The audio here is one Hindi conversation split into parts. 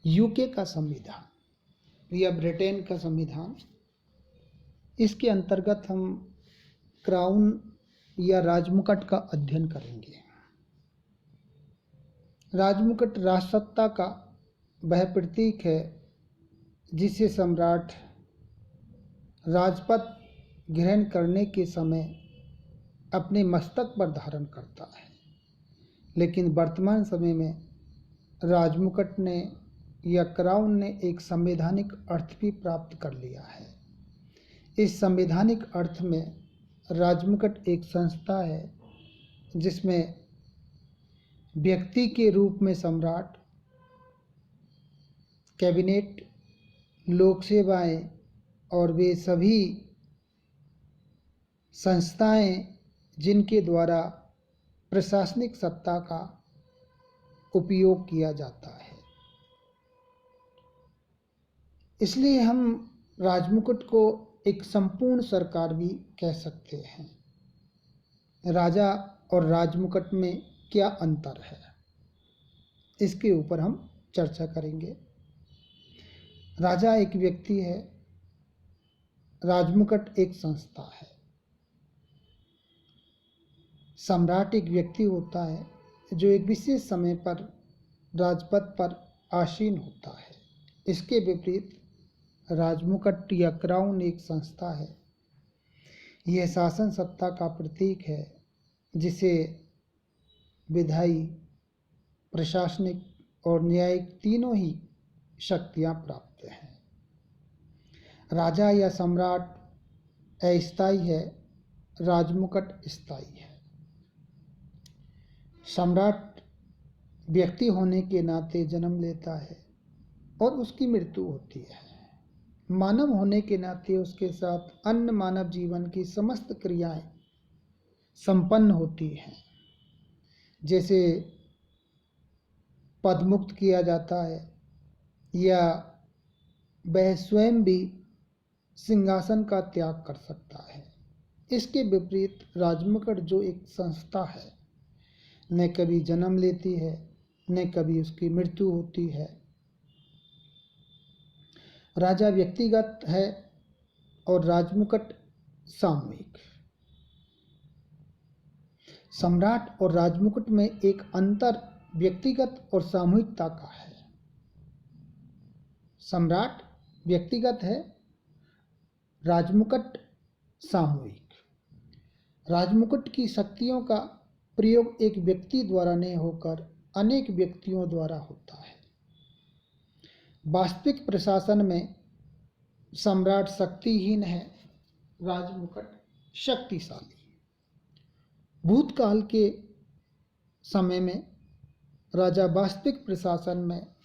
यूके का संविधान या ब्रिटेन का संविधान, इसके अंतर्गत हम क्राउन या राजमुकुट का अध्ययन करेंगे। राजमुकुट राजसत्ता का वह प्रतीक है जिसे सम्राट राजपद ग्रहण करने के समय अपने मस्तक पर धारण करता है। लेकिन वर्तमान समय में राजमुकुट ने या क्राउन ने एक संवैधानिक अर्थ भी प्राप्त कर लिया है। इस संवैधानिक अर्थ में राजमुकुट एक संस्था है जिसमें व्यक्ति के रूप में सम्राट, कैबिनेट, लोक सेवाएं और वे सभी संस्थाएं जिनके द्वारा प्रशासनिक सत्ता का उपयोग किया जाता है। इसलिए हम राजमुकुट को एक संपूर्ण सरकार भी कह सकते हैं। राजा और राजमुकुट में क्या अंतर है, इसके ऊपर हम चर्चा करेंगे। राजा एक व्यक्ति है, राजमुकुट एक संस्था है। सम्राट एक व्यक्ति होता है जो एक विशेष समय पर राजपद पर आसीन होता है। इसके विपरीत राजमुकुट या क्राउन एक संस्था है। यह शासन सत्ता का प्रतीक है जिसे विधायी, प्रशासनिक और न्यायिक तीनों ही शक्तियां प्राप्त हैं। राजा या सम्राट अस्थायी है, राजमुकुट स्थायी है। सम्राट व्यक्ति होने के नाते जन्म लेता है और उसकी मृत्यु होती है। मानव होने के नाते उसके साथ अन्य मानव जीवन की समस्त क्रियाएं संपन्न होती हैं। जैसे पदमुक्त किया जाता है या वह स्वयं भी सिंहासन का त्याग कर सकता है। इसके विपरीत राजमुकुट जो एक संस्था है, न कभी जन्म लेती है न कभी उसकी मृत्यु होती है। राजा व्यक्तिगत है और राजमुकुट सामूहिक। सम्राट और राजमुकुट में एक अंतर व्यक्तिगत और सामूहिकता का है। सम्राट व्यक्तिगत है, राजमुकुट सामूहिक। राजमुकुट की शक्तियों का प्रयोग एक व्यक्ति द्वारा नहीं होकर अनेक व्यक्तियों द्वारा होता है। वास्तविक प्रशासन में सम्राट शक्तिहीन है, राजमुकुट शक्तिशाली। भूतकाल के समय में राजा वास्तविक प्रशासन में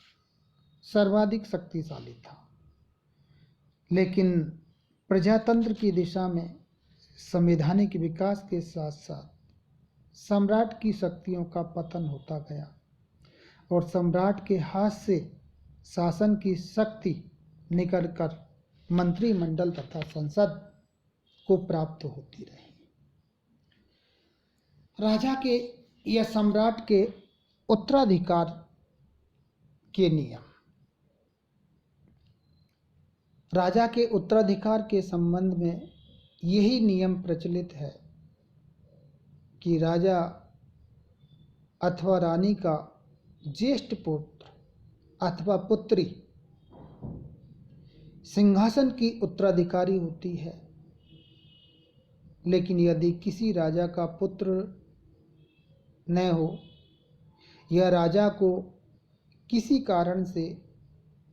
सर्वाधिक शक्तिशाली था, लेकिन प्रजातंत्र की दिशा में संवैधानिक विकास के साथ साथ सम्राट की शक्तियों का पतन होता गया और सम्राट के हाथ से शासन की शक्ति निकलकर मंत्रिमंडल तथा संसद को प्राप्त होती रही। राजा के या सम्राट के उत्तराधिकार के नियम। राजा के उत्तराधिकार के संबंध में यही नियम प्रचलित है कि राजा अथवा रानी का ज्येष्ठ पुत्र अथवा पुत्री सिंहासन की उत्तराधिकारी होती है। लेकिन यदि किसी राजा का पुत्र न हो या राजा को किसी कारण से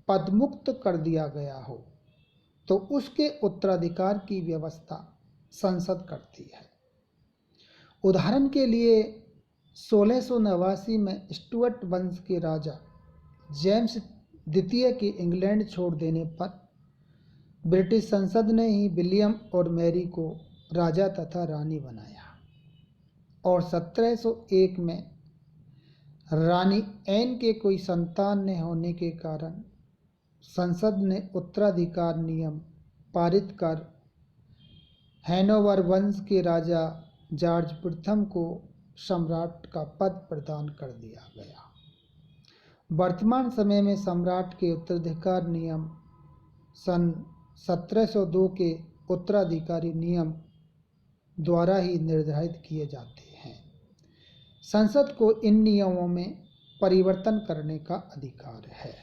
पदमुक्त कर दिया गया हो तो उसके उत्तराधिकार की व्यवस्था संसद करती है। उदाहरण के लिए 1689 में स्टुअर्ट वंश के राजा जेम्स द्वितीय के इंग्लैंड छोड़ देने पर ब्रिटिश संसद ने ही विलियम और मैरी को राजा तथा रानी बनाया और 1701 में रानी एन के कोई संतान न होने के कारण संसद ने उत्तराधिकार नियम पारित कर हैनोवर वंश के राजा जॉर्ज प्रथम को सम्राट का पद प्रदान कर दिया गया वर्तमान समय में सम्राट के उत्तराधिकार नियम सन 1702 के उत्तराधिकारी नियम द्वारा ही निर्धारित किए जाते हैं। संसद को इन नियमों में परिवर्तन करने का अधिकार है।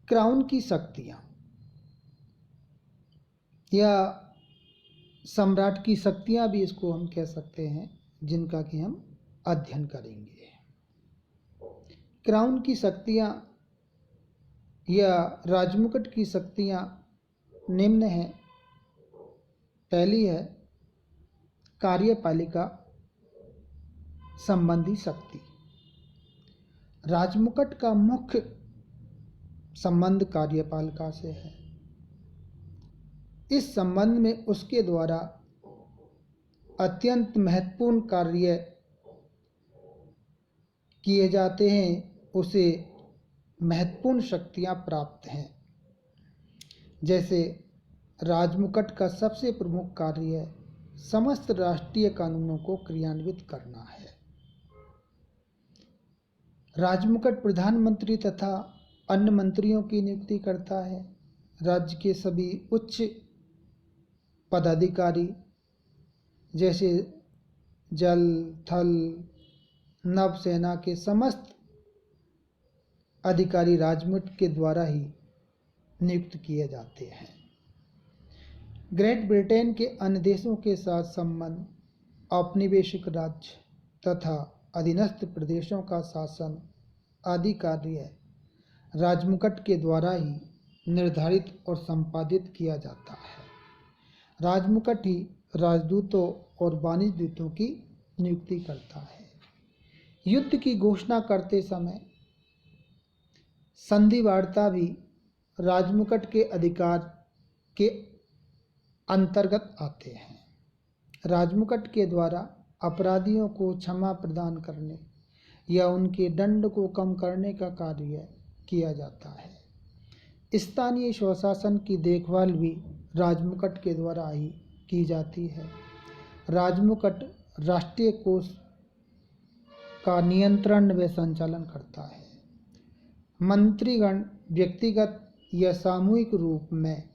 क्राउन की शक्तियां या सम्राट की शक्तियां भी इसको हम कह सकते हैं, जिनका कि हम अध्ययन करेंगे। क्राउन की शक्तियां या राजमुकुट की शक्तियां निम्न हैं। पहली है कार्यपालिका संबंधी शक्ति। राजमुकुट का मुख्य संबंध कार्यपालिका से है। इस संबंध में उसके द्वारा अत्यंत महत्वपूर्ण कार्य किए जाते हैं, उसे महत्वपूर्ण शक्तियां प्राप्त हैं। जैसे राजमुकुट का सबसे प्रमुख कार्य समस्त राष्ट्रीय कानूनों को क्रियान्वित करना है। राजमुकुट प्रधानमंत्री तथा अन्य मंत्रियों की नियुक्ति करता है। राज्य के सभी उच्च पदाधिकारी जैसे जल, थल, नौसेना के समस्त अधिकारी राजमुकुट के द्वारा ही नियुक्त किए जाते हैं। ग्रेट ब्रिटेन के अन्य देशों के साथ संबंध, औपनिवेशिक राज्य तथा अधीनस्थ प्रदेशों का शासन आदि कार्य राजमुकुट के द्वारा ही निर्धारित और संपादित किया जाता है। राजमुकुट ही राजदूतों और वाणिज्य दूतों की नियुक्ति करता है। युद्ध की घोषणा करते समय संधि वार्ता भी राजमुकुट के अधिकार के अंतर्गत आते हैं। राजमुकुट के द्वारा अपराधियों को क्षमा प्रदान करने या उनके दंड को कम करने का कार्य किया जाता है। स्थानीय स्वशासन की देखभाल भी राजमुकुट के द्वारा ही की जाती है। राजमुकुट राष्ट्रीय कोष का नियंत्रण व संचालन करता है। मंत्रीगण व्यक्तिगत या सामूहिक रूप में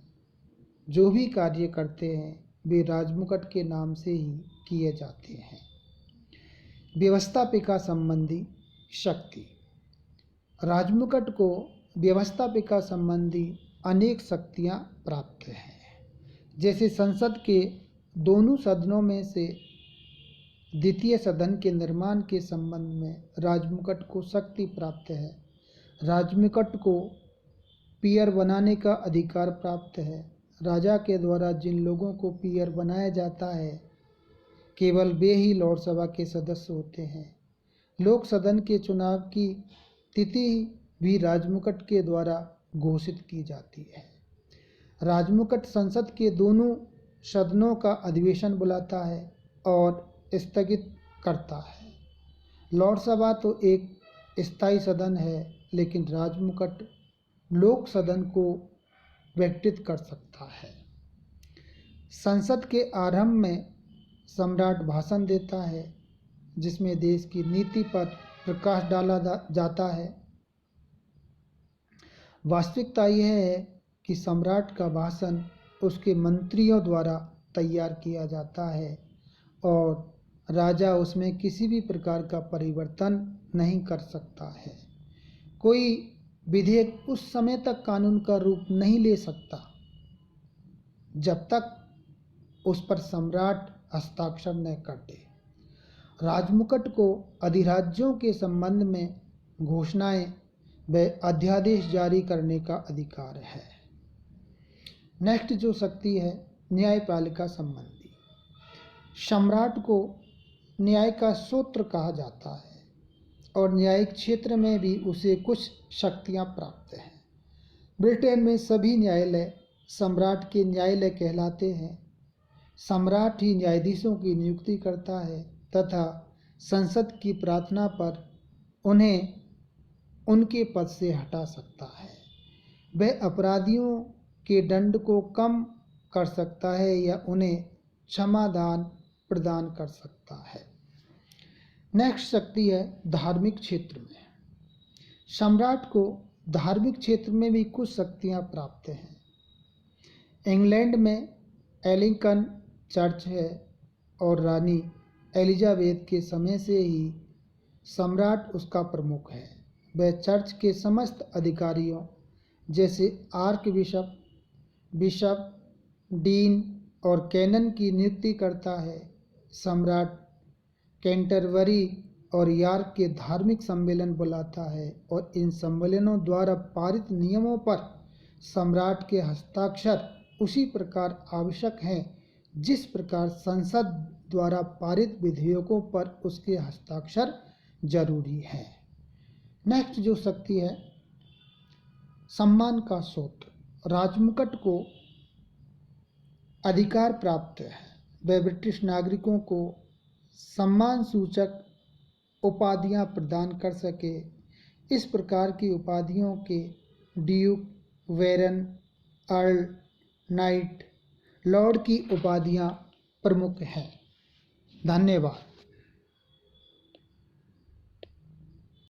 जो भी कार्य करते हैं वे राजमुकुट के नाम से ही किए जाते हैं। व्यवस्थापिका संबंधी शक्ति। राजमुकुट को व्यवस्थापिका संबंधी अनेक शक्तियां प्राप्त हैं। जैसे संसद के दोनों सदनों में से द्वितीय सदन के निर्माण के संबंध में राजमुकुट को शक्ति प्राप्त है। राजमुकुट को पीयर बनाने का अधिकार प्राप्त है। राजा के द्वारा जिन लोगों को पीयर बनाया जाता है केवल वे ही लोकसभा के सदस्य होते हैं। लोक सदन के चुनाव की तिथि भी राजमुकुट के द्वारा घोषित की जाती है। राजमुकुट संसद के दोनों सदनों का अधिवेशन बुलाता है और स्थगित करता है। लोकसभा तो एक स्थायी सदन है, लेकिन राजमुकुट लोक सदन को व्यक्तिगत कर सकता है। संसद के आरंभ में सम्राट भाषण देता है, जिसमें देश की नीति पर प्रकाश डाला जाता है। वास्तविकता यह है कि सम्राट का भाषण उसके मंत्रियों द्वारा तैयार किया जाता है और राजा उसमें किसी भी प्रकार का परिवर्तन नहीं कर सकता है। कोई विधेयक उस समय तक कानून का रूप नहीं ले सकता जब तक उस पर सम्राट हस्ताक्षर न कर दे। राजमुकुट को अधिराज्यों के संबंध में घोषणाएं व अध्यादेश जारी करने का अधिकार है। नेक्स्ट जो शक्ति है न्यायपालिका संबंधी। सम्राट को न्याय का सूत्र कहा जाता है और न्यायिक क्षेत्र में भी उसे कुछ शक्तियां प्राप्त हैं। ब्रिटेन में सभी न्यायालय सम्राट के न्यायालय कहलाते हैं। सम्राट ही न्यायाधीशों की नियुक्ति करता है तथा संसद की प्रार्थना पर उन्हें उनके पद से हटा सकता है। वह अपराधियों के दंड को कम कर सकता है या उन्हें क्षमादान प्रदान कर सकता है। नेक्स्ट शक्ति है धार्मिक क्षेत्र में। सम्राट को धार्मिक क्षेत्र में भी कुछ शक्तियां प्राप्त हैं। इंग्लैंड में एलिंगटन चर्च है और रानी एलिजाबेथ के समय से ही सम्राट उसका प्रमुख है। वह चर्च के समस्त अधिकारियों जैसे आर्क बिशप, बिशप, डीन और कैनन की नियुक्ति करता है। सम्राट कैंटरबरी और यॉर्क के धार्मिक सम्मेलन बुलाता है और इन सम्मेलनों द्वारा पारित नियमों पर सम्राट के हस्ताक्षर उसी प्रकार आवश्यक हैं जिस प्रकार संसद द्वारा पारित विधेयकों पर उसके हस्ताक्षर जरूरी है। नेक्स्ट जो शक्ति है सम्मान का स्रोत। राजमुकुट को अधिकार प्राप्त है। वह ब्रिटिश नागरिकों को सम्मान सूचक उपाधियां प्रदान कर सके। इस प्रकार की उपाधियों के ड्यूक, बैरन, अर्ल, नाइट, लॉर्ड की उपाधियां प्रमुख हैं। धन्यवाद।